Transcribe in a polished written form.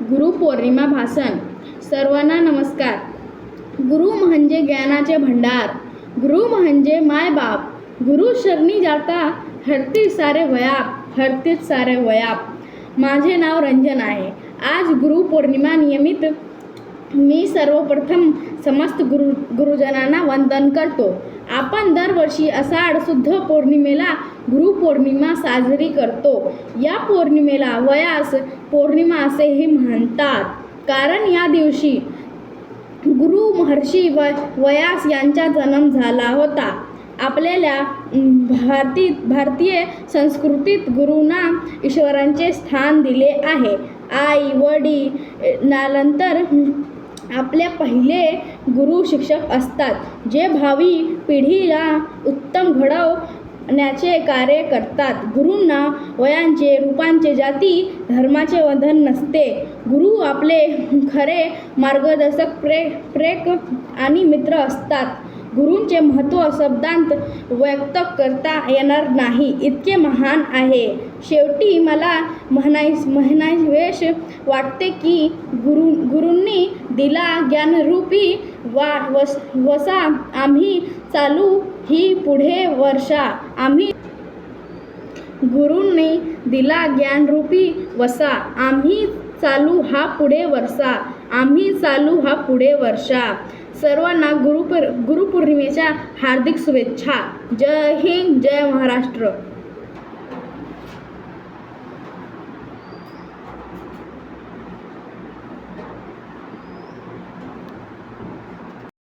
गुरुपौर्णिमा भाषण. सर्वांना नमस्कार. गुरु म्हणजे ज्ञानाचे भंडार, गुरु म्हणजे मायबाप. गुरु शरणी जाता हरती सारे व्याप, हरतीच सारे व्याप. माझे नाव रंजन आहे. आज गुरुपौर्णिमा निमित्त मी सर्वप्रथम समस्त गुरुजनांना वंदन करतो. आपण दरवर्षी आषाढ शुद्ध पौर्णिमेला गुरुपौर्णिमा साजरी करतो. या पौर्णिमेला व्यास पौर्णिमा असेही म्हणतात, कारण या दिवशी गुरु महर्षी व्यास यांचा जन्म झाला होता. आपल्या भारतीय संस्कृतीत गुरुंना ईश्वराचे स्थान दिले आहे. आई वडिलांनंतर आपले पहिले गुरु शिक्षक असतात, जे भावी पिढीला उत्तम घडवण्याचे कार्य करतात. गुरूंना वयाचे, रूपाचे, जाती धर्माचे बंधन नसते. गुरु आपले खरे मार्गदर्शक, प्रेरक आणि मित्र असतात. गुरूंचे महत्त्व शब्दांत व्यक्त करता येणार नाही, इतके महान आहे. शेवटी मला म्हणावेसे वाटते की गुरूंनी दिला ज्ञानरूपी वसा, आम्ही चालू ही पुढे वर्षा. गुरूंनी दिला ज्ञानरूपी वसा, आम्ही चालू हा पुढे वर्षा. आम्ही चालू हा पुढे वर्षा. सर्वांना गुरुपौर्णिमेच्या हार्दिक शुभेच्छा. जय हिंद, जय महाराष्ट्र.